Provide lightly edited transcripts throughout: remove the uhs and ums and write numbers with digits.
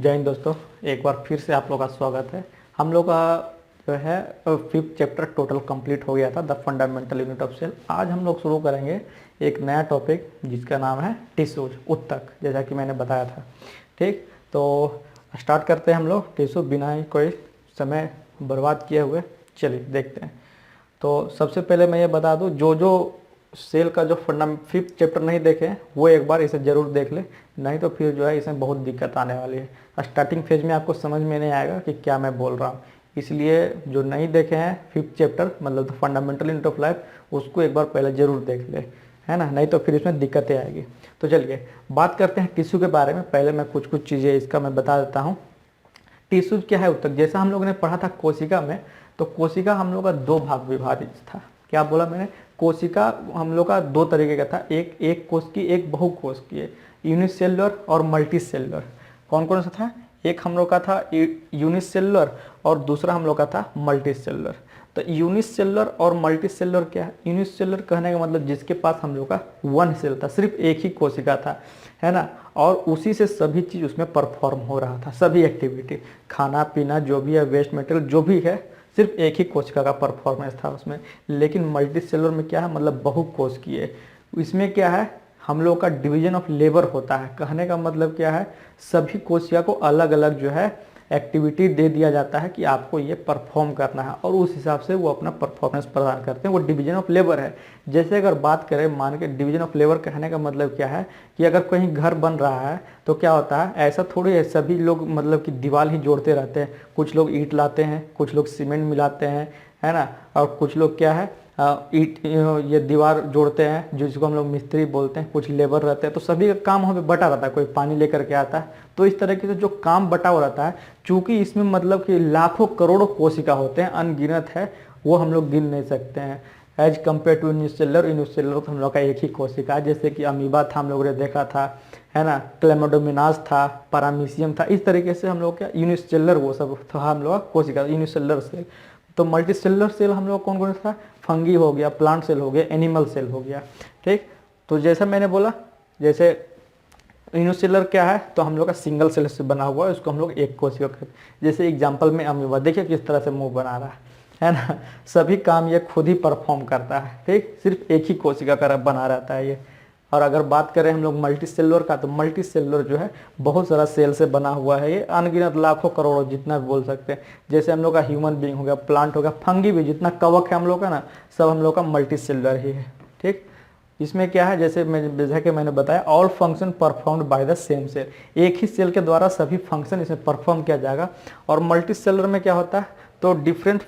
जय हिंद दोस्तों, एक बार फिर से आप लोग का स्वागत है। हम लोग का जो है 5th चैप्टर टोटल कंप्लीट हो गया था, the fundamental unit of cell. आज हम लोग शुरू करेंगे एक नया टॉपिक जिसका नाम है टिश्यूज, ऊतक, जैसा कि मैंने बताया था। ठीक, तो स्टार्ट करते हैं हम लोग टिश्यू बिना ही कोई समय बर्बाद किए हुए। चलिए देखते हैं। तो सबसे पहले मैं ये बता दूं, जो सेल का जो 5th चैप्टर नहीं देखे वो एक बार इसे ज़रूर देख ले, नहीं तो फिर जो है इसमें बहुत दिक्कत आने वाली है। स्टार्टिंग फेज में आपको समझ में नहीं आएगा कि क्या मैं बोल रहा हूँ, इसलिए जो नहीं देखे हैं 5th चैप्टर मतलब the fundamental unit of life, उसको एक बार पहले ज़रूर देख ले, है ना, नहीं तो फिर इसमें दिक्कतें आएगी। तो चलिए बात करते हैं टिश्यू के बारे में। पहले मैं कुछ चीज़ें इसका मैं बता देता हूँ। टिश्यू क्या है ऊतक, जैसा हम लोगों ने पढ़ा था कोशिका में, तो कोशिका हम लोग का 2 भाग विभाजित था। क्या बोला मैंने? कोशिका हम लोग का 2 तरीके का था, एक कोश की, एक बहुकोशिकीय, यूनिसेलुलर और मल्टीसेलुलर। कौन कौन सा था? एक हम लोग का था यूनिसेलुलर और दूसरा हम लोग का था मल्टीसेलुलर। तो यूनिसेलुलर और मल्टीसेलुलर क्या है? यूनिसेलुलर कहने का मतलब जिसके पास हम लोग का 1 सेल था, सिर्फ एक ही कोशिका था, है ना, और उसी से सभी चीज़ उसमें परफॉर्म हो रहा था, सभी एक्टिविटी, खाना पीना जो भी है, वेस्ट मटेरियल जो भी है, सिर्फ एक ही कोशिका का परफॉर्मेंस था उसमें। लेकिन मल्टी सेलुलर में क्या है, मतलब बहुकोशिकीय, इसमें क्या है, हम लोग का डिवीजन ऑफ लेबर होता है। कहने का मतलब क्या है, सभी कोशिका को अलग अलग जो है एक्टिविटी दे दिया जाता है कि आपको ये परफॉर्म करना है, और उस हिसाब से वो अपना परफॉर्मेंस प्रदान करते हैं। वो डिवीजन ऑफ लेबर है। जैसे अगर बात करें, मान के डिवीजन ऑफ लेबर कहने का मतलब क्या है कि अगर कहीं घर बन रहा है तो क्या होता है, ऐसा थोड़ी है सभी लोग मतलब कि दीवार ही जोड़ते रहते हैं। कुछ लोग ईंट लाते हैं, कुछ लोग सीमेंट मिलाते हैं, है ना, और कुछ लोग क्या है ईंट ये दीवार जोड़ते हैं, जिसको हम लोग मिस्त्री बोलते हैं। कुछ लेबर रहते हैं, तो सभी का काम हमें बटा रहता है। कोई पानी लेकर के आता है, तो इस तरीके से जो काम बटा हुआ रहता है, चूंकि इसमें मतलब कि लाखों करोड़ों कोशिका होते हैं, अनगिनत है, वो हम लोग गिन नहीं सकते हैं। एज कम्पेयर टू यूनिसेलुलर तो हम लोग का एक ही कोशिका है। जैसे कि अमीबा था, हम लोगों ने देखा था, है ना, क्लेमाडोमिनास था, पैरामीशियम था, इस तरीके से हम लोग क्या यूनिसेलुलर वो सब था हम लोग का कोशिका, यूनिसेलुलर सेल। तो मल्टीसेलुलर सेल हम लोग कौन कौन सा था? फंगी हो गया, प्लांट सेल हो गया, एनिमल सेल हो गया। ठीक, तो जैसा मैंने बोला, जैसे यूनिसेलुलर क्या है, तो हम लोग का सिंगल सेल से बना हुआ है, उसको हम लोग एक कोशिका कहते हैं। जैसे एग्जांपल में अमीबा, देखिए किस तरह से मुंह बना रहा है ना, सभी काम ये खुद ही परफॉर्म करता है। ठीक, सिर्फ एक ही कोशिका का बना रहता है ये। और अगर बात करें हम लोग मल्टी सेलुलर का, तो मल्टी सेलुलर जो है बहुत सारा सेल से बना हुआ है, ये अनगिनत लाखों करोड़ों जितना भी बोल सकते हैं। जैसे हम लोग का ह्यूमन बीइंग हो गया, प्लांट हो गया, फंगी भी, जितना कवक है हम लोग का ना, सब हम लोग का मल्टी सेलुलर ही है। ठीक, इसमें क्या है, जैसा कि मैंने बताया, all function performed by the same cell, एक ही सेल के द्वारा सभी फंक्शन इसमें परफॉर्म किया जाएगा। और मल्टी सेलुलर में क्या होता है, तो डिफरेंट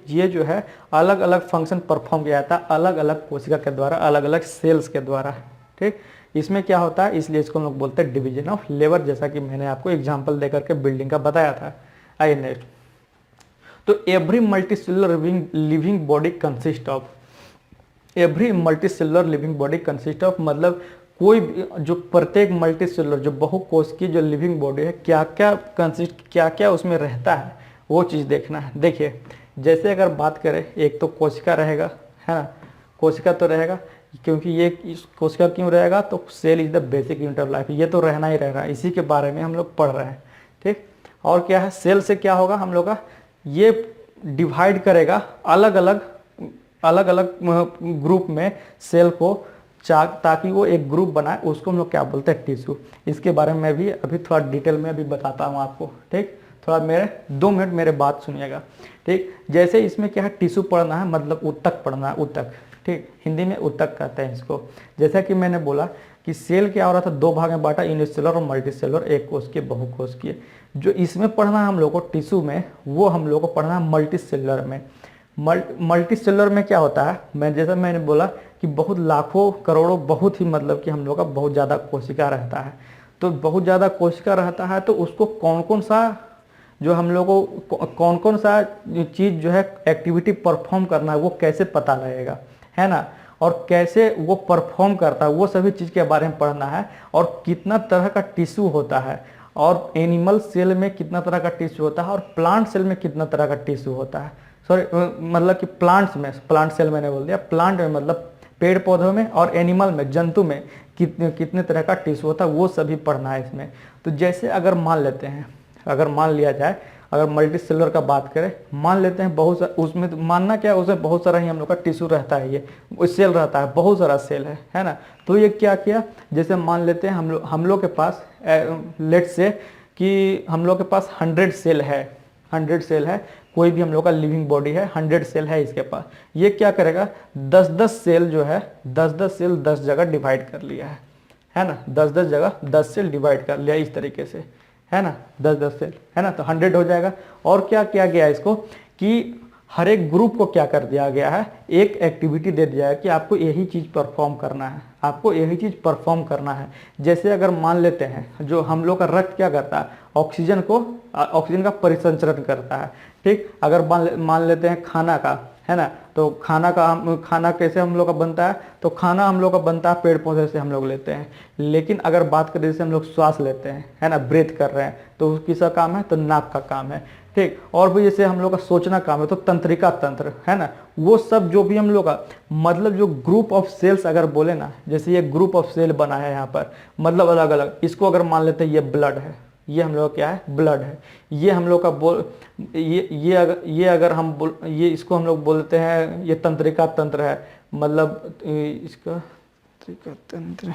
ये जो है अलग अलग फंक्शन परफॉर्म किया जाता है, अलग अलग कोशिका के द्वारा, अलग अलग सेल्स के द्वारा। ठीक, इसमें क्या होता है, इसलिए इसको हम लोग बोलते हैं डिवीजन ऑफ लेबर, जैसा कि मैंने आपको एग्जांपल देकर के बिल्डिंग का बताया था। आइए नेक्स्ट। तो every multicellular living body consist of, every multicellular living body consist of, मतलब कोई भी जो प्रत्येक मल्टीसेलुलर जो बहुकोश की जो लिविंग बॉडी है, क्या क्या कंसिस्ट, क्या क्या उसमें रहता है, वो चीज़ देखना है। देखिए, जैसे अगर बात करें, एक तो कोशिका रहेगा, है ना, कोशिका तो रहेगा, क्योंकि ये इस कोशिका क्यों रहेगा, तो cell is the basic unit of life, ये तो रहना ही रह रहा है, इसी के बारे में हम लोग पढ़ रहे हैं। ठीक, और क्या है, सेल से क्या होगा हम लोग का, ये डिवाइड करेगा अलग अलग ग्रुप में सेल को, ताकि वो एक ग्रुप बनाए, उसको हम लोग क्या बोलते हैं, टिश्यू। इसके बारे में भी अभी थोड़ा डिटेल में अभी बताता हूँ आपको। ठीक, थोड़ा मेरे 2 मिनट मेरे बात सुनिएगा। ठीक, जैसे इसमें क्या है, टिश्यू पढ़ना है, मतलब ऊतक पढ़ना है, ऊतक। ठीक, हिंदी में ऊतक कहते हैं इसको। जैसा कि मैंने बोला कि सेल क्या हो रहा था, 2 भाग में बांटा, यूनिसेलुलर और मल्टीसेलुलर, एक कोश की, बहुकोश की। जो इसमें पढ़ना है हम लोग को टिश्यू में, वो हम लोग को पढ़ना है मल्टीसेलुलर में। मल्टीसेलुलर में क्या होता है, जैसा मैंने बोला कि बहुत लाखों करोड़ों, बहुत ही मतलब कि हम लोग का बहुत ज़्यादा कोशिका रहता है। तो बहुत ज़्यादा कोशिका रहता है, तो उसको कौन कौन सा जो हम लोग को कौन कौन सा चीज़ जो है एक्टिविटी परफॉर्म करना है, वो कैसे पता लगेगा, है ना, और कैसे वो परफॉर्म करता है, वो सभी चीज़ के बारे में पढ़ना है। और कितना तरह का टिश्यू होता है, और एनिमल सेल में कितना तरह का टिश्यू होता है, और प्लांट सेल में कितना तरह का टिश्यू होता है। सॉरी, मतलब कि प्लांट्स में, प्लांट सेल मैंने बोल दिया, प्लांट में मतलब पेड़ पौधों में, और एनिमल में, जंतु में कितने कितने तरह का टिश्यू होता है, वो सभी पढ़ना है इसमें। तो तो जैसे अगर मान लेते हैं, अगर मान लिया जाए, अगर मल्टी सेलुलर का बात करें, मान लेते हैं बहुत सारा, उसमें तो मानना क्या है, उसमें बहुत सारा ही हम लोग का टिश्यू रहता है, ये सेल रहता है, बहुत सारा सेल है ना। तो ये क्या किया, जैसे मान लेते हैं हम लोग के पास लेट से कि हम लोग के पास 100 सेल है, 100 सेल है, कोई भी हम लोग का लिविंग बॉडी है, 100 सेल है इसके पास। ये क्या करेगा, 10-10 सेल जो है, 10-10 सेल 10 जगह डिवाइड कर लिया है ना, 10-10 जगह 10 सेल डिवाइड कर लिया इस तरीके से, है ना, 10-10 सेल, है ना, तो 100 हो जाएगा। और क्या किया गया इसको कि हर एक ग्रुप को क्या कर दिया गया है, एक एक्टिविटी दे दिया है कि आपको यही चीज़ परफॉर्म करना है, आपको यही चीज़ परफॉर्म करना है। जैसे अगर मान लेते हैं, जो हम लोग का रक्त क्या करता है, ऑक्सीजन का परिसंचरण करता है, ठीक। अगर मान लेते हैं खाना का, है ना, तो खाना कैसे हम लोग का बनता है, तो खाना हम लोग का बनता है पेड़ पौधे से हम लोग लेते हैं। लेकिन अगर बात करें जैसे हम लोग श्वास लेते हैं, है ना, ब्रेथ कर रहे हैं, तो किसका काम है, तो नाक का काम है, ठीक। और भी जैसे हम लोग का सोचना काम है, तो तंत्रिका तंत्र, है ना, वो सब जो भी हम लोग का मतलब जो ग्रुप ऑफ सेल्स अगर बोले ना, जैसे ये ग्रुप ऑफ सेल बना है यहाँ पर, मतलब अलग अलग, इसको अगर मान लेते हैं ये ब्लड है, ये हम लोग क्या है, ब्लड है। ये हम लोग का ये इसको हम लोग बोलते हैं, ये तंत्रिका तंत्र है, मतलब इसका तंत्रिका तंत्र,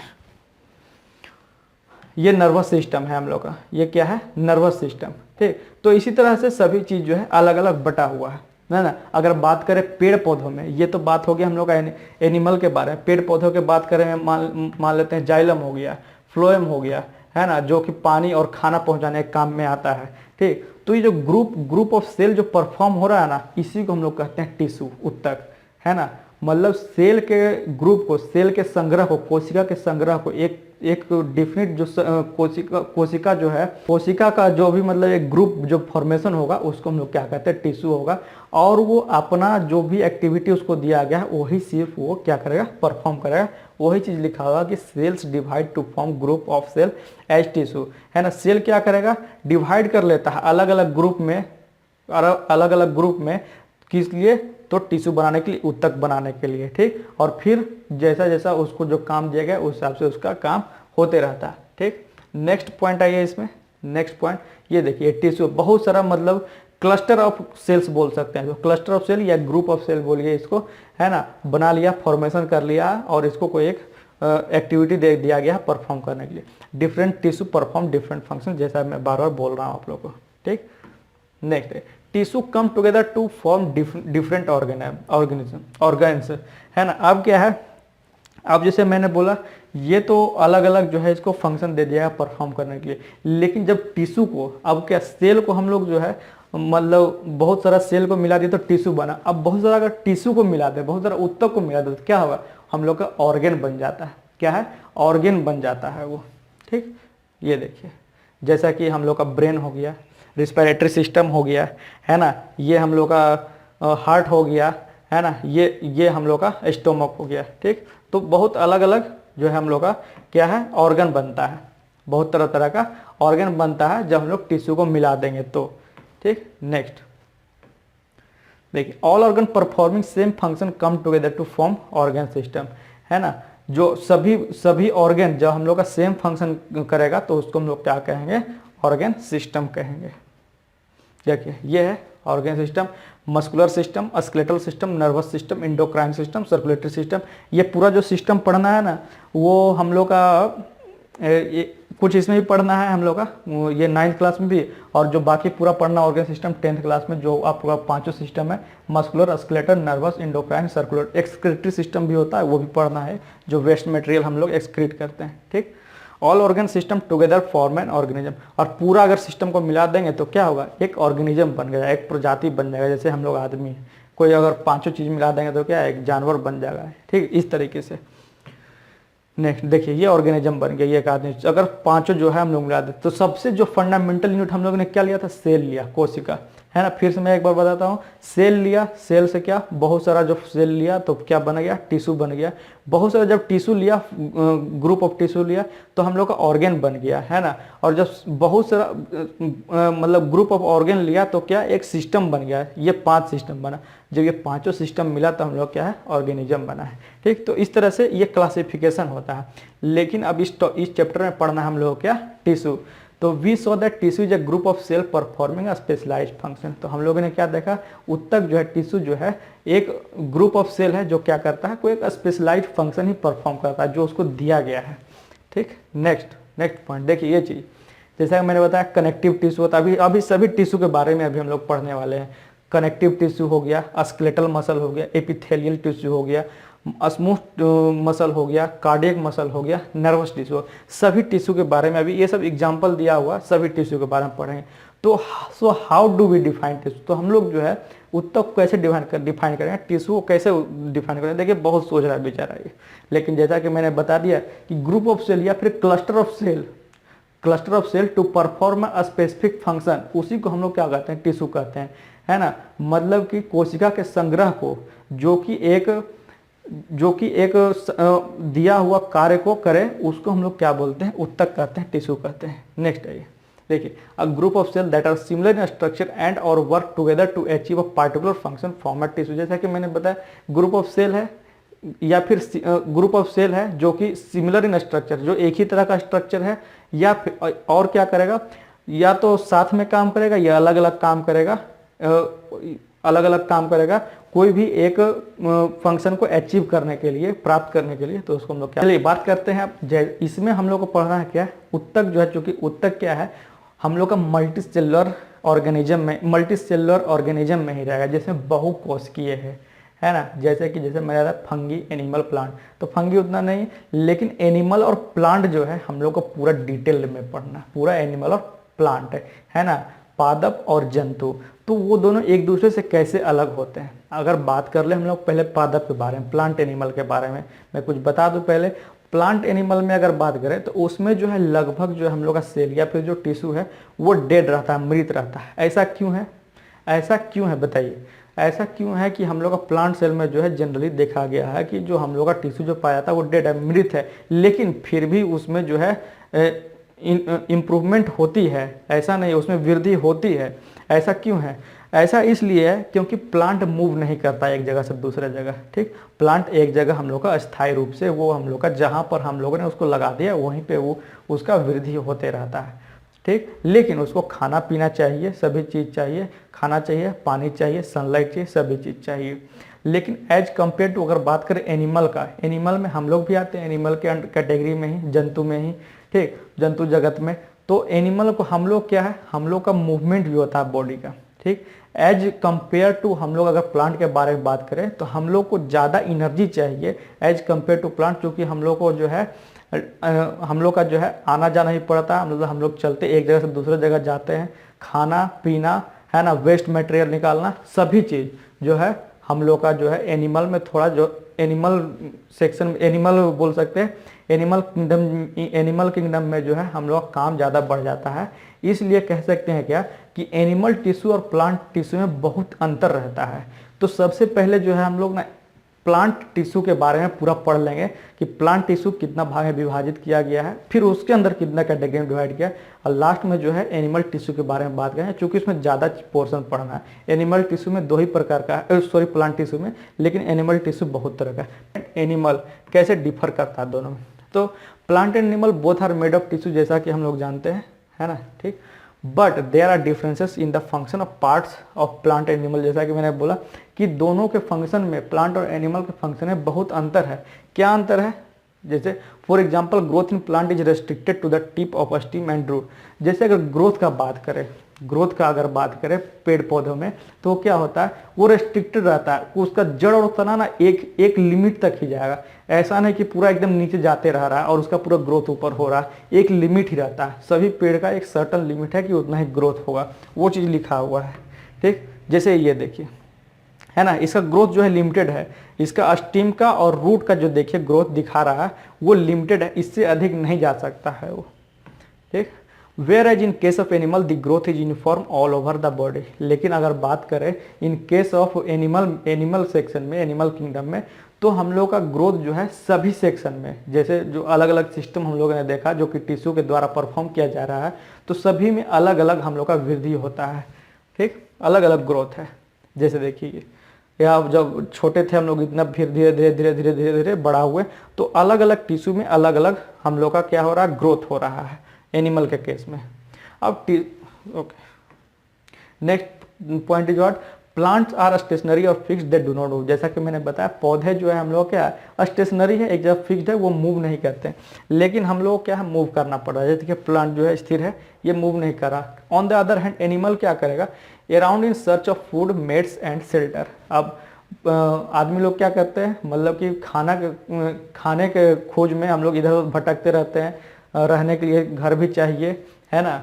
ये नर्वस सिस्टम है हम लोग का, ये क्या है, नर्वस सिस्टम, ठीक। तो इसी तरह से सभी चीज जो है अलग अलग बटा हुआ है ना। अगर बात करें पेड़ पौधों में, ये तो बात हो गई हम लोग का एनिमल के बारे में। पेड़ पौधों के बात करें, मान लेते हैं जाइलम हो गया, फ्लोएम हो गया, है ना, जो कि पानी और खाना पहुंचाने के काम में आता है, ठीक। तो ये जो ग्रुप ऑफ सेल जो परफॉर्म हो रहा है ना, इसी को हम लोग कहते हैं टिश्यू, ऊतक, है ना। मतलब सेल के ग्रुप को, सेल के संग्रह को, कोशिका के संग्रह को, एक डिफिनिट जो कोशिका जो है, कोशिका का जो भी मतलब एक ग्रुप जो फॉर्मेशन होगा, उसको हम लोग क्या कहते हैं, टिश्यू होगा। और वो अपना जो भी एक्टिविटी उसको दिया गया है, वही सिर्फ वो क्या करेगा, परफॉर्म करेगा। वही चीज लिखा होगा कि cells divide to form group of cell as tissue, है ना। सेल क्या करेगा, डिवाइड कर लेता है अलग अलग ग्रुप में, अलग अलग ग्रुप में, किस लिए, तो टिश्यू बनाने के लिए, ऊतक बनाने के लिए, ठीक। और फिर जैसा जैसा उसको जो काम दिया गया उस हिसाब से उसका काम होते रहता है, ठीक। नेक्स्ट पॉइंट आइए इसमें, नेक्स्ट पॉइंट ये देखिए, टिश्यू बहुत सारा मतलब क्लस्टर ऑफ सेल्स बोल सकते हैं, तो क्लस्टर ऑफ सेल या ग्रुप ऑफ सेल बोलिए इसको, है ना, बना लिया, फॉर्मेशन कर लिया, और इसको कोई एक एक्टिविटी दे दिया गया परफॉर्म करने के लिए। Different tissue perform different function, जैसा मैं बार बार बोल रहा हूँ आप लोग को, ठीक। Next, tissue come together to form different organs, है ना। अब क्या है, अब जैसे मैंने बोला, ये तो अलग अलग जो है इसको फंक्शन दे दिया है परफॉर्म करने के लिए। लेकिन जब टिश्यू को, अब क्या, सेल को हम लोग जो है मतलब बहुत सारा सेल को मिला दिया तो टिश्यू बना। अब बहुत सारा अगर टिश्यू को मिला दे, बहुत सारा ऊतक को मिला दे, तो क्या होगा, हम लोग का ऑर्गेन बन जाता है। क्या है, ऑर्गेन बन जाता है वो, ठीक। ये देखिए, जैसा कि हम लोग का ब्रेन हो गया, रिस्पिरेटरी सिस्टम हो गया, है ना, ये हम लोग का हार्ट हो गया, है ना, ये हम लोग का स्टोमक हो गया, ठीक। तो बहुत अलग अलग जो है हम लोग का क्या है, ऑर्गन बनता है, बहुत तरह तरह का ऑर्गन बनता है जब हम लोग टिश्यू को मिला देंगे तो, ठीक। नेक्स्ट देखिए, all organ performing same function come together to form organ system, है ना। जो सभी ऑर्गन जब हम लोग का सेम फंक्शन करेगा तो उसको हम लोग क्या कहेंगे, ऑर्गन सिस्टम कहेंगे। देखिए, ये है organ system, muscular system, skeletal system, nervous system, endocrine system, circulatory system. ये पूरा जो सिस्टम पढ़ना है ना, वो हम लोग का कुछ इसमें भी पढ़ना है हम लोग का, ये 9th क्लास में भी, और जो बाकी पूरा पढ़ना ऑर्गन सिस्टम 10th क्लास में, जो आपका पांचों सिस्टम है, muscular, skeletal, nervous, endocrine, circular. Excretory system भी होता है, वो भी पढ़ना है, जो वेस्ट मटेरियल हम लोग एक्सक्रीट करते हैं, ठीक। All organ system together form an organism, और पूरा अगर सिस्टम को मिला देंगे तो क्या होगा, एक ऑर्गेनिज्म बन गया, एक प्रजाति बन जाएगा। जैसे हम लोग आदमी हैं, कोई अगर पांचों चीज मिला देंगे तो क्या है, एक जानवर बन जाएगा, ठीक। इस तरीके से नेक्स्ट देखिए, ये ऑर्गेनिज्म बन गया, ये एक आदमी। अगर पांचों जो है हम लोग मिला दे तो सबसे जो फंडामेंटल यूनिट हम लोग ने क्या लिया था, सेल लिया, कोशिका, है ना। फिर से मैं एक बार बताता हूँ, सेल लिया, सेल से क्या, बहुत सारा जो सेल लिया तो क्या बन गया, टिश्यू बन गया। बहुत सारा जब टिश्यू लिया, ग्रुप ऑफ टिश्यू लिया, तो हम लोग का ऑर्गेन बन गया, है ना। और जब बहुत सारा मतलब ग्रुप ऑफ ऑर्गेन लिया तो क्या, एक सिस्टम बन गया, ये 5 सिस्टम बना। जब ये पांचों सिस्टम मिला तो हम लोग क्या है, ऑर्गेनिज्म बना है, ठीक। तो इस तरह से ये क्लासिफिकेशन होता है। लेकिन अब इस चैप्टर में पढ़ना है हम लोग क्या, टिश्यू। तो we so that tissue is a group of cell performing a specialised function. तो हम लोगों ने क्या देखा, उत्तक जो है टिश्यू जो है एक ग्रुप ऑफ सेल है जो क्या करता है, कोई एक स्पेशलाइज्ड फंक्शन ही परफॉर्म करता है जो उसको दिया गया है। ठीक, नेक्स्ट पॉइंट देखिए ये चीज़, जैसा कि मैंने बताया कनेक्टिव टिश्यू होता है, अभी सभी टिश्यू के बारे में अभी हम लोग पढ़ने वाले हैं। कनेक्टिव टिश्यू हो गया, स्केलेटल मसल हो गया, एपिथेलियल टिश्यू हो गया, स्मूथ मसल हो गया, कार्डियक मसल हो गया, नर्वस टिश्यू, सभी टिश्यू के बारे में अभी ये सब एग्जांपल दिया हुआ सभी टिश्यू के बारे में पढ़ेंगे। तो so how do we define tissue, तो हम लोग जो है उत्तक को कैसे डिफाइन करेंगे, टिश्यू को कैसे डिफाइन करेंगे। देखिए बहुत सोच रहा है बेचारा ये, लेकिन जैसा कि मैंने बता दिया कि ग्रुप ऑफ सेल या फिर cluster of cell to perform a specific function, उसी को हम लोग क्या कहते हैं, टिश्यू कहते हैं, है ना। मतलब कि कोशिका के संग्रह को जो कि एक दिया हुआ कार्य को करे, उसको हम लोग क्या बोलते हैं, उत्तक कहते हैं, टिश्यू कहते हैं। नेक्स्ट आइए देखिए, a group of cell that are similar in structure and और work together to achieve a particular function form a tissue. जैसा कि मैंने बताया ग्रुप ऑफ सेल है या फिर ग्रुप ऑफ सेल है जो कि सिमिलर इन स्ट्रक्चर, जो एक ही तरह का स्ट्रक्चर है, या फिर और क्या करेगा, या तो साथ में काम करेगा या अलग अलग काम करेगा, कोई भी एक फंक्शन को अचीव करने के लिए, प्राप्त करने के लिए, तो उसको हम लोग क्या, चलिए बात करते हैं अब। इसमें हम लोग को पढ़ना है क्या, उत्तक जो है, चूंकि उत्तक क्या है, हम लोग का मल्टी सेलुलर ऑर्गेनिज्म में ही रहेगा, जिसमें बहुकोशिकीय है ना। जैसे मैं रहा फंगी, एनिमल, प्लांट, तो फंगी उतना नहीं, लेकिन एनिमल और प्लांट जो है हम लोग को पूरा डिटेल में पढ़ना, पूरा एनिमल और प्लांट है ना, पादप और जंतु, तो वो दोनों एक दूसरे से कैसे अलग होते हैं। अगर बात कर ले हम लोग पहले पादप के बारे में, प्लांट एनिमल के बारे में मैं कुछ बता दूं पहले। प्लांट एनिमल में अगर बात करें तो उसमें जो है लगभग जो है हम लोग का सेल या फिर जो टिश्यू है वो डेड रहता है, मृत रहता है। ऐसा क्यों है बताइए, ऐसा क्यों है कि हम लोग का प्लांट सेल में जो है जनरली देखा गया है कि जो हम लोग का टिश्यू जो पाया जाता है वो डेड है, मृत है, लेकिन फिर भी उसमें जो है इम्प्रूवमेंट होती है, ऐसा नहीं, उसमें वृद्धि होती है। ऐसा क्यों है, ऐसा इसलिए है क्योंकि प्लांट मूव नहीं करता एक जगह से दूसरे जगह। ठीक, प्लांट एक जगह हम लोग का अस्थायी रूप से, वो हम लोग का जहाँ पर हम लोगों ने उसको लगा दिया वहीं पे वो उसका वृद्धि होते रहता है। ठीक, लेकिन उसको खाना पीना चाहिए, सभी चीज़ चाहिए, खाना चाहिए, पानी चाहिए, सनलाइट चाहिए, सभी चीज़ चाहिए। लेकिन एज कम्पेयर टू अगर बात करें एनिमल का, एनिमल में हम लोग भी आते हैं, एनिमल के कैटेगरी में ही, जंतु में ही, ठीक, जंतु जगत में। तो एनिमल को हम लोग क्या है, हम लोग का मूवमेंट भी होता है बॉडी का। ठीक, एज कंपेयर टू हम लोग अगर प्लांट के बारे में बात करें तो हम लोग को ज़्यादा एनर्जी चाहिए एज कंपेयर टू प्लांट, क्योंकि हम लोग को जो है हम लोग का जो है आना जाना ही पड़ता है, मतलब हम लोग चलते एक जगह से दूसरे जगह जाते हैं, खाना पीना, है ना, वेस्ट मटेरियल निकालना, सभी चीज़ जो है हम लोग का जो है एनिमल में थोड़ा, जो एनिमल सेक्शन, एनिमल बोल सकते हैं, एनिमल किंगडम में जो है हम लोग का काम ज़्यादा बढ़ जाता है। इसलिए कह सकते हैं क्या कि एनिमल टिश्यू और प्लांट टिश्यू में बहुत अंतर रहता है। तो सबसे पहले जो है हम लोग ना प्लांट टिश्यू के बारे में पूरा पढ़ लेंगे कि प्लांट टिश्यू कितना भाग में विभाजित किया गया है, फिर उसके अंदर कितना कैटेगरी में डिवाइड किया, और लास्ट में जो है एनिमल टिश्यू के बारे में बात करें, चूँकि इसमें ज़्यादा पोर्शन पढ़ना है। एनिमल टिश्यू में दो ही प्रकार का है, सॉरी प्लांट टिश्यू में, लेकिन एनिमल टिश्यू बहुत तरह का है। एनिमल कैसे डिफर करता है दोनों में, तो plant and animal both are made of tissue, जैसा कि हम लोग जानते हैं, है ना। ठीक, but there are differences in the function of parts of plant and animal. जैसा कि मैंने बोला कि दोनों के फंक्शन में, प्लांट और एनिमल के फंक्शन में बहुत अंतर है। क्या अंतर है, जैसे for example growth in plant is restricted to the tip of stem and root. जैसे अगर ग्रोथ का अगर बात करें पेड़ पौधों में, तो क्या होता है, वो रेस्ट्रिक्टेड रहता है, उसका जड़ और तना ना एक लिमिट तक ही जाएगा। ऐसा नहीं कि पूरा एकदम नीचे जाते रह रहा है और उसका पूरा ग्रोथ ऊपर हो रहा है, एक लिमिट ही रहता है। सभी पेड़ का एक सर्टन लिमिट है कि उतना ही ग्रोथ होगा, वो चीज़ लिखा हुआ है। ठीक, जैसे ये देखिए, है ना, इसका ग्रोथ जो है लिमिटेड है, इसका स्टीम का और रूट का जो देखिए ग्रोथ दिखा रहा है वो लिमिटेड है, इससे अधिक नहीं जा सकता है वो। ठीक, whereas in case of animal the growth is uniform all over the body. लेकिन अगर बात करें in case of animal section में, एनिमल किंगडम में, तो हम लोग का ग्रोथ जो है सभी सेक्शन में, जैसे जो अलग अलग सिस्टम हम लोगों ने देखा जो कि टिश्यू के द्वारा परफॉर्म किया जा रहा है, तो सभी में अलग अलग हम लोग का वृद्धि होता है। ठीक, अलग अलग ग्रोथ है। जैसे देखिए, या जब छोटे थे हम लोग, इतना फिर धीरे धीरे बड़ा हुए, तो अलग अलग टिश्यू में अलग अलग हम लोग का क्या हो रहा है, ग्रोथ हो रहा है एनिमल के केस में। अब okay, next point is what, plants are stationary और fixed, they do not move. जैसा कि मैंने बताया पौधे जो है हम लोग क्या है स्टेशनरी है, एक जगह फिक्स्ड है, वो मूव नहीं करते हैं, लेकिन हम लोग क्या है मूव करना पड़ रहा है। जैसे कि प्लांट जो है स्थिर है, ये मूव नहीं कर रहा। On the other hand animal क्या करेगा, around in search of food, mates and shelter. अब आदमी लोग क्या करते हैं, मतलब कि खाने के खोज में हम लोग इधर उधर भटकते रहते हैं, रहने के लिए घर भी चाहिए, है ना,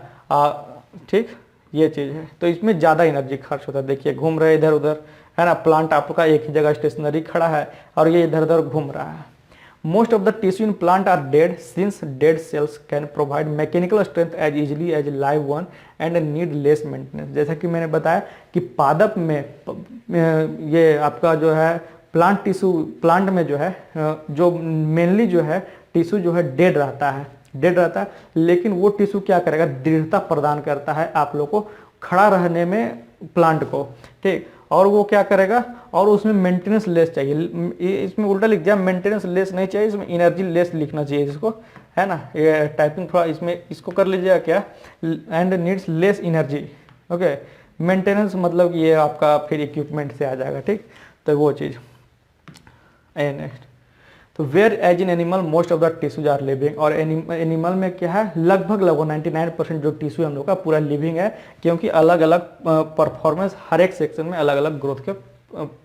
ठीक, ये चीज़ है। तो इसमें ज़्यादा एनर्जी खर्च होता है। देखिए घूम रहे इधर उधर, है ना, प्लांट आपका एक ही जगह स्टेशनरी खड़ा है और ये इधर उधर घूम रहा है। Most of the tissue in plant are dead, since dead cells can provide mechanical strength as easily as live one and need less maintenance. जैसा कि मैंने बताया कि पादप में ये आपका जो है प्लांट टिश्यू, प्लांट में जो है जो मेनली जो है टिश्यू जो है डेड रहता है, लेकिन वो टिश्यू क्या करेगा, दृढ़ता प्रदान करता है आप लोग को खड़ा रहने में प्लांट को, ठीक। और वो क्या करेगा, और उसमें मेंटेनेंस लेस चाहिए। इसमें उल्टा लिख दिया, मेंटेनेंस लेस नहीं चाहिए, इसमें एनर्जी लेस लिखना चाहिए इसको, है ना। ये टाइपिंग थोड़ा इसमें इसको कर लीजिएगा क्या, and needs less energy, okay. Maintenance मतलब ये आपका फिर इक्विपमेंट से आ जाएगा, ठीक। तो वो चीज़ नेक्स्ट, तो whereas in animal most of the tissues are living. और एनिमल में क्या है, लगभग 99% जो टिश्यू हम लोग का पूरा लिविंग है, क्योंकि अलग अलग परफॉर्मेंस हर एक सेक्शन में अलग अलग ग्रोथ के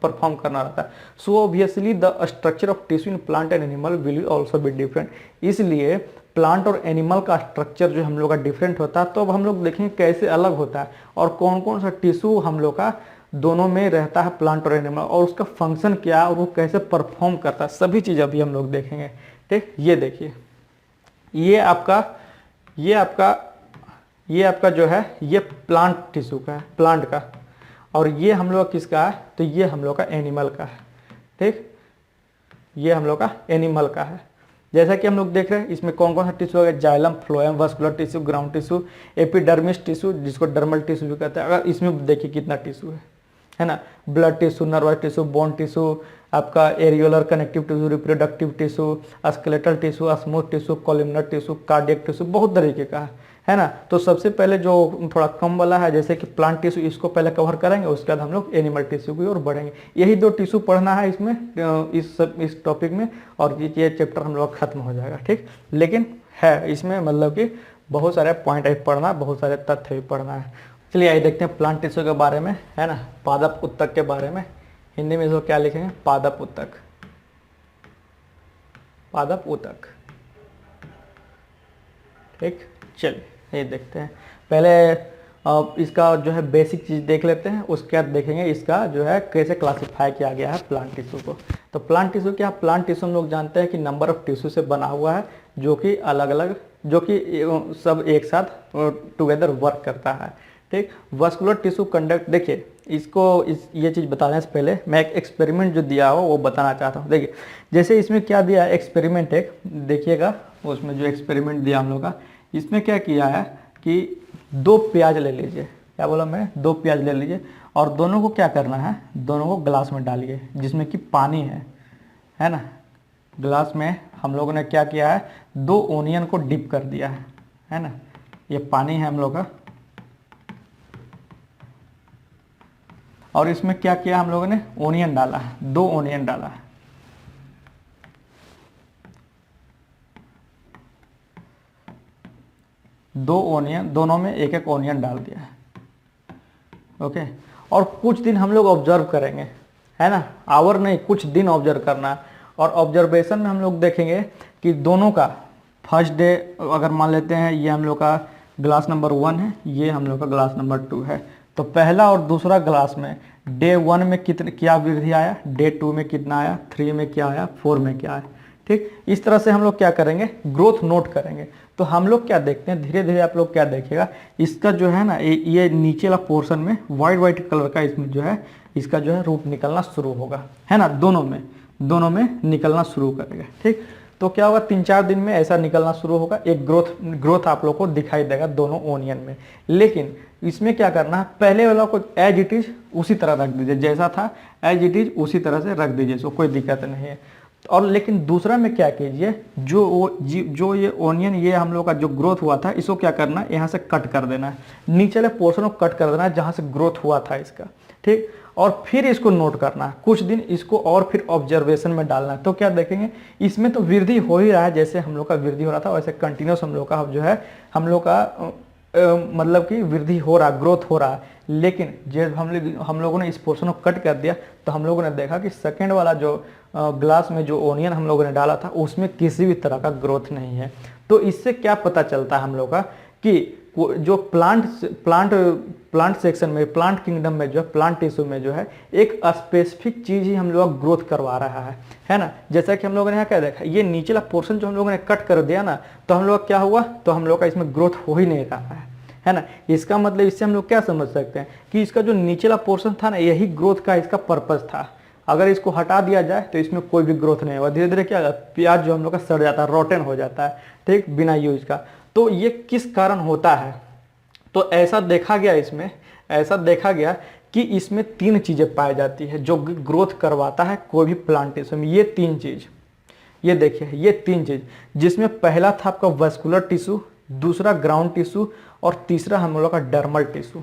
परफॉर्म करना रहता है। So obviously the structure of tissue in plant and animal will also be different. इसलिए प्लांट और एनिमल का स्ट्रक्चर जो हम लोग का डिफरेंट होता है। तो अब हम लोग देखेंगे कैसे अलग होता है और कौन कौन सा टिश्यू हम लोग का दोनों में रहता है, प्लांट और एनिमल, और उसका फंक्शन क्या है और वो कैसे परफॉर्म करता है, सभी चीज़ अभी हम लोग देखेंगे, ठीक। ये देखिए, ये आपका जो है ये प्लांट टिश्यू का है, प्लांट का, और ये हम लोग किसका है, तो ये हम लोग का एनिमल का है, ठीक। ये हम लोग का एनिमल का है। जैसा कि हम लोग देख रहे हैं इसमें कौन कौन सा टिश्यू है, xylem, phloem, vascular tissue, ground tissue, epidermis tissue जिसको डर्मल टिश्यू भी कहते हैं। अगर इसमें देखिए कितना टिश्यू है ना, blood tissue, nervous tissue, bone tissue, आपका areolar connective tissue, reproductive tissue, skeletal tissue, smooth tissue, columnar tissue, cardiac tissue, बहुत तरीके का है ना। तो सबसे पहले जो थोड़ा कम वाला है जैसे कि प्लांट टिश्यू, इसको पहले कवर करेंगे, उसके बाद हम लोग एनिमल टिश्यू की ओर बढ़ेंगे। यही 2 टिश्यू पढ़ना है इसमें, इस टॉपिक में, और ये चैप्टर हम लोग खत्म हो जाएगा, ठीक। लेकिन है इसमें मतलब कि बहुत सारे पॉइंट पढ़ना, बहुत सारे तथ्य भी पढ़ना है। चलिए आइए देखते हैं प्लांट टिश्यू के बारे में, है ना, पादप उत्तक के बारे में। हिंदी में इसको क्या लिखेंगे, पादप उत्तक, पादप उत्तक, ठीक। चलिए ये देखते हैं, पहले इसका जो है बेसिक चीज़ देख लेते हैं, उसके बाद देखेंगे इसका जो है कैसे क्लासिफाई किया गया है प्लांट टिश्यू को। तो प्लांट टिश्यू क्या, प्लांट टिश्यू हम लोग जानते हैं कि नंबर ऑफ टिश्यू से बना हुआ है, जो कि अलग अलग, जो कि सब एक साथ टुगेदर वर्क करता है, ठीक। वास्कुलर टिश्यू कंडक्ट, देखिए इसको ये चीज़ बताने से पहले मैं एक एक्सपेरिमेंट जो दिया हो वो बताना चाहता हूँ। देखिए जैसे इसमें क्या दिया है एक्सपेरिमेंट, एक देखिएगा उसमें जो एक्सपेरिमेंट दिया हम लोग का, इसमें क्या किया है कि 2 प्याज ले लीजिए, क्या बोला मैं, 2 प्याज ले लीजिए, और दोनों को क्या करना है, दोनों को ग्लास में डालिए जिसमें कि पानी है ना। ग्लास में हम लोगों ने क्या किया है, 2 ओनियन को डिप कर दिया है ना, ये पानी है हम लोग का, और इसमें क्या किया हम लोगों ने, ओनियन डाला है, 2 ओनियन डाला है, दो ओनियन, दोनों में एक एक ओनियन डाल दिया है, ओके। और कुछ दिन हम लोग ऑब्जर्व करेंगे, है ना, आवर नहीं, कुछ दिन ऑब्जर्व करना है। और ऑब्जर्वेशन में हम लोग देखेंगे कि दोनों का फर्स्ट डे, अगर मान लेते हैं ये हम लोग का ग्लास नंबर 1 है, ये हम लोग का ग्लास नंबर 2 है, तो पहला और दूसरा ग्लास में डे 1 में कितने क्या वृद्धि आया, डे 2 में कितना आया, 3 में क्या आया, 4 में क्या आया, ठीक। इस तरह से हम लोग क्या करेंगे, ग्रोथ नोट करेंगे। तो हम लोग क्या देखते हैं, धीरे धीरे आप लोग क्या देखिएगा, इसका जो है ना ये नीचे वाला पोर्शन में वाइट कलर का इसमें जो है इसका जो है रूप निकलना शुरू होगा, है ना, दोनों में निकलना शुरू करेगा, ठीक। तो क्या होगा, 3-4 दिन में ऐसा निकलना शुरू होगा, एक ग्रोथ आप लोग को दिखाई देगा दोनों ओनियन में। लेकिन इसमें क्या करना है, पहले वाला को एज इट इज उसी तरह रख दीजिए, जैसा था एज इट इज उसी तरह से रख दीजिए, सो कोई दिक्कत नहीं है। और लेकिन दूसरा में क्या कीजिए, जो ये ओनियन, ये हम लोग का जो ग्रोथ हुआ था, इसको क्या करना है, यहाँ से कट कर देना है, नीचे वाले पोर्शन को कट कर देना है जहाँ से ग्रोथ हुआ था इसका, ठीक। और फिर इसको नोट करना है, कुछ दिन इसको और फिर ऑब्जर्वेशन में डालना है। तो क्या देखेंगे, इसमें तो वृद्धि हो ही रहा है, जैसे हम लोग का वृद्धि हो रहा था वैसे कंटिन्यूस हम लोग का जो है हम लोग का मतलब कि वृद्धि हो रहा, ग्रोथ हो रहा है। लेकिन जब हम लोगों ने इस पोर्शन को कट कर दिया तो हम लोगों ने देखा कि सेकंड वाला जो ग्लास में जो ओनियन हम लोगों ने डाला था उसमें किसी भी तरह का ग्रोथ नहीं है। तो इससे क्या पता चलता है हम लोग का कि जो प्लांट सेक्शन में, प्लांट किंगडम में जो है, प्लांट टिश्यू में जो है एक स्पेसिफिक चीज ही हम लोग ग्रोथ करवा रहा है ना। जैसा कि हम लोगों ने यहाँ क्या देखा, ये नीचला पोर्शन जो हम लोगों ने कट कर दिया ना, तो हम लोग क्या हुआ, तो हम लोग का इसमें ग्रोथ हो ही नहीं रहा है ना। इसका मतलब इससे हम लोग क्या समझ सकते हैं कि इसका जो नीचला पोर्शन था ना, यही ग्रोथ का इसका पर्पज था। अगर इसको हटा दिया जाए तो इसमें कोई भी ग्रोथ नहीं होगा, धीरे धीरे क्या होगा, प्याज जो हम लोग का सड़ जाता है, रोटन हो जाता है, ठीक, बिना यूज का। तो ये किस कारण होता है, तो ऐसा देखा गया कि इसमें 3 चीजें पाई जाती है जो ग्रोथ करवाता है कोई भी प्लांट टिश्यू में। ये 3 चीज, ये देखिए, ये 3 चीज, जिसमें पहला था आपका वैस्कुलर टिश्यू, दूसरा ग्राउंड टिश्यू और तीसरा हम लोग का डर्मल टिश्यू,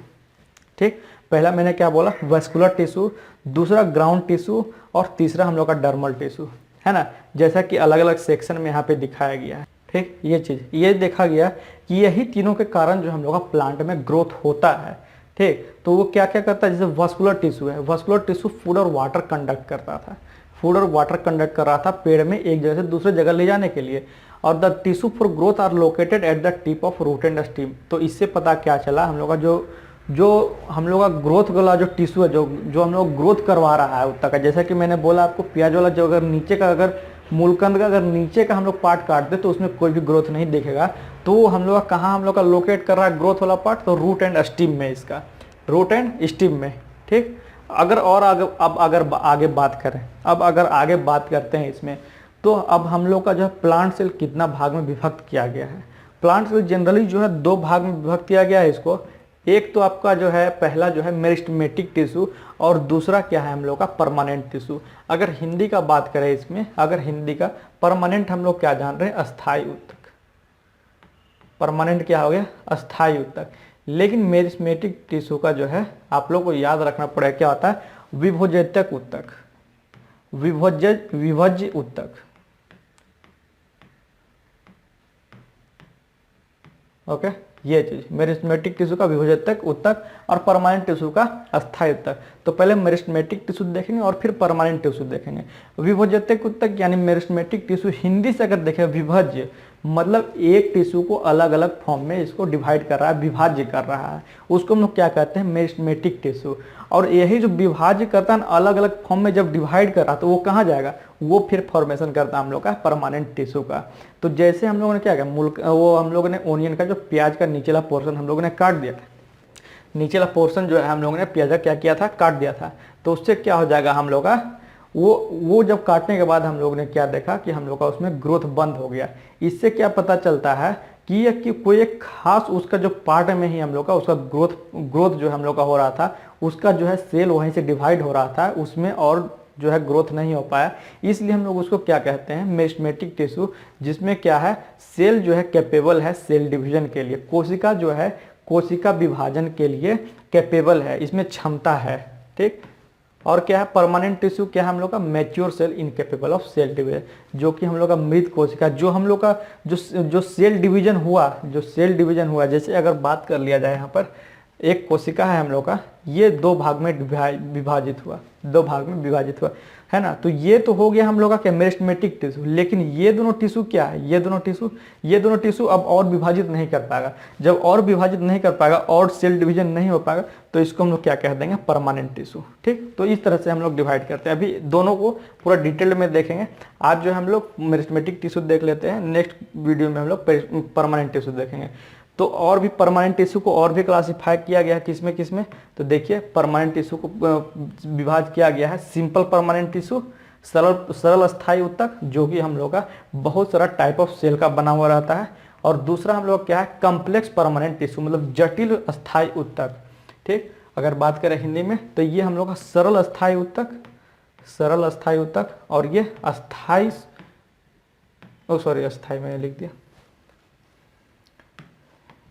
ठीक। पहला मैंने क्या बोला, वैस्कुलर टिश्यू, दूसरा ग्राउंड टिश्यू और तीसरा हम लोग का डर्मल टिश्यू, है ना। जैसा कि अलग अलग सेक्शन में यहाँ पे दिखाया गया है, ठीक। ये चीज ये देखा गया कि यही तीनों के कारण जो हम लोग का प्लांट में ग्रोथ होता है, ठीक। तो वो क्या क्या करता है, जैसे वैस्कुलर टिश्यू है, वैस्कुलर टिश्यू फूड और वाटर कंडक्ट करता था, फूड और वाटर कंडक्ट कर रहा था पेड़ में एक जगह से दूसरे जगह ले जाने के लिए। और the tissue for growth are located at the tip of root and stem. तो इससे पता क्या चला, हम लोग का जो हम लोग का ग्रोथ वाला जो टिश्यू है, जो हम लोग ग्रोथ करवा रहा है उत्तक का, जैसा कि मैंने बोला आपको, प्याज वाला जो अगर नीचे का, अगर मूलकंद का अगर नीचे का हम लोग पार्ट काट दे तो उसमें कोई भी ग्रोथ नहीं दिखेगा। तो हम लोग का कहाँ हम लोग का लोकेट कर रहा है ग्रोथ वाला पार्ट, तो रूट एंड स्टीम में, इसका रूट एंड स्टीम में, ठीक। अगर और आगे अगर आगे बात करें, अगर आगे बात करते हैं इसमें, तो अब हम लोग का जो है प्लांट सेल कितना भाग में विभक्त किया गया है। प्लांट सेल जनरली जो है 2 भाग में विभक्त किया गया है इसको। एक तो आपका जो है पहला जो है मेरिस्टेमेटिक टिश्यू और दूसरा क्या है हम लोग का परमानेंट टिश्यू। अगर हिंदी का बात करें इसमें, अगर हिंदी का परमानेंट हम लोग क्या जान रहे हैं, अस्थायी उत्तक। परमानेंट क्या हो गया, अस्थायी उत्तक। लेकिन मेरिस्टेमेटिक टिश्यू का जो है आप लोग को याद रखना पड़ेगा क्या होता है, विभोज्यतक उत्तक, विभज्य उत्तक, ओके। ये चीज मेरिस्टेमेटिक टिश्यू का विभोज्यतक उत्तक और परमानेंट टिश्यू का अस्थायी उत्तक। तो पहले मेरिस्टेमेटिक टिश्यू देखेंगे और फिर परमानेंट टिश्यू देखेंगे। विभोज्यतक उत्तक यानी मेरिस्टेमेटिक टिश्यू, हिंदी से अगर देखें विभज्य, मतलब एक टिश्यू को अलग अलग फॉर्म में इसको डिवाइड कर रहा है, विभाज्य कर रहा है, उसको हम लोग क्या कहते हैं, मेरिस्टेमेटिक टिश्यू। और यही जो विभाज्य करता है अलग अलग फॉर्म में जब डिवाइड कर रहा है, तो वो कहाँ जाएगा, वो फिर फॉर्मेशन करता है हम लोग का परमानेंट टिश्यू का। तो जैसे हम लोगों ने क्या किया, वो हम लोगों ने ओनियन का जो प्याज का नीचला पोर्शन हम लोगों ने काट दिया था, नीचला पोर्शन जो है हम लोगों ने प्याज का क्या किया था, काट दिया था। तो उससे क्या हो जाएगा हम लोग का, वो जब काटने के बाद हम लोग ने क्या देखा कि हम लोग का उसमें ग्रोथ बंद हो गया। इससे क्या पता चलता है कि कोई एक खास उसका जो पार्ट में ही हम लोग का उसका ग्रोथ जो हम लोग का हो रहा था, उसका जो है सेल वहीं से डिवाइड हो रहा था, उसमें और जो है ग्रोथ नहीं हो पाया। इसलिए हम लोग उसको क्या कहते हैं, मेरिस्टेमेटिक टिश्यू, जिसमें क्या है, सेल जो है कैपेबल है सेल डिवीजन के लिए, कोशिका जो है कोशिका विभाजन के लिए कैपेबल है, इसमें क्षमता है, ठीक। और क्या है, परमानेंट टिश्यू क्या है हम लोग का, mature cell incapable of cell division, जो कि हम लोग का मृत कोशिका, जो हम लोग का जो सेल डिवीजन हुआ, जैसे अगर बात कर लिया जाए यहाँ पर, एक कोशिका है हम लोग का, ये 2 भाग में विभाजित हुआ, 2 भाग में विभाजित हुआ, है ना। तो ये तो हो गया हम लोग का क्या, मेरिस्टेमेटिक टिश्यू। लेकिन ये दोनों टिश्यू क्या है, ये दोनों टिश्यू अब और विभाजित नहीं कर पाएगा। जब और विभाजित नहीं कर पाएगा और सेल डिवीजन नहीं हो पाएगा, तो इसको हम लोग क्या कह देंगे, परमानेंट टिश्यू, ठीक। तो इस तरह से हम लोग डिवाइड करते हैं। अभी दोनों को पूरा डिटेल में देखेंगे। आज जो हम लोग मेरिस्टेमेटिक टिश्यू देख लेते हैं, नेक्स्ट वीडियो में हम लोग परमानेंट टिश्यू देखेंगे। तो और भी परमानेंट टिश्यू को और भी क्लासिफाई किया गया है, किसमें, तो देखिए परमानेंट टिश्यू को विभाजित किया गया है, सिंपल परमानेंट टिश्यू, सरल अस्थायी उत्तक, जो कि हम लोग का बहुत सारा टाइप ऑफ सेल का बना हुआ रहता है। और दूसरा हम लोग क्या है, कॉम्प्लेक्स परमानेंट टिश्यू, मतलब जटिल अस्थायी उत्तक, ठीक। अगर बात करें हिंदी में, तो ये हम लोग का सरल अस्थायी उत्तक, सरल अस्थायी ऊतक, और ये अस्थाई, ओ सॉरी अस्थाई मैंने लिख दिया,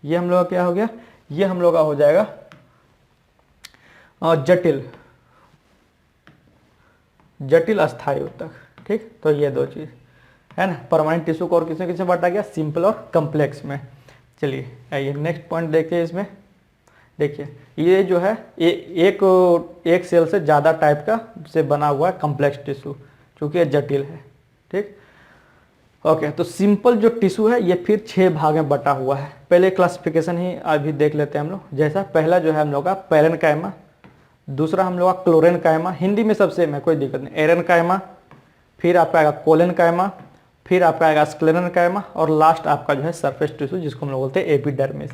ये हम लोग का क्या हो गया, ये हम लोग का हो जाएगा जटिल, जटिल अस्थायी ऊतक। ठीक, तो ये दो चीज है ना। परमानेंट टिश्यू को और किसे किसे बांटा गया, सिंपल और कम्प्लेक्स में। चलिए आइए नेक्स्ट पॉइंट देखिए। इसमें देखिए ये जो है एक सेल से ज़्यादा टाइप का से बना हुआ है कम्प्लेक्स टिश्यू, क्योंकि ये जटिल है। ठीक, ओके। तो सिंपल जो टिश्यू है ये फिर 6 भाग में बटा हुआ है। पहले क्लासिफिकेशन ही अभी देख लेते हैं हम लोग। जैसा पहला जो है हम लोग का पैरेन्काइमा, दूसरा हम लोग का क्लोरेन्काइमा, हिंदी में सब सेम है, कोई दिक्कत नहीं, एरेन्काइमा, फिर आपका आएगा कोलेन्काइमा, फिर आपका आएगा स्क्लेरेन्काइमा, और लास्ट आपका जो है सरफेस टिश्यू जिसको हम लोग बोलते हैं एपिडर्मिस,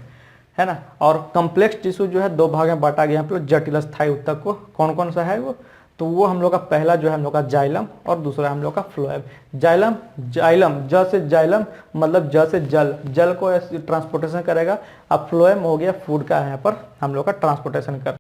है ना। और कम्प्लेक्स टिश्यू जो है 2 भाग में बांटा गया यहाँ पे जटिल अस्थायी ऊतक को। कौन कौन सा है वो, तो वो हम लोग का पहला जो है हम लोग का जाइलम, और दूसरा हम लोग का फ्लोएम। जाइलम, जाइलम ज से जाइलम मतलब ज से जल, जल को ट्रांसपोर्टेशन करेगा। अब फ्लोएम हो गया फूड का यहाँ पर हम लोग का ट्रांसपोर्टेशन कर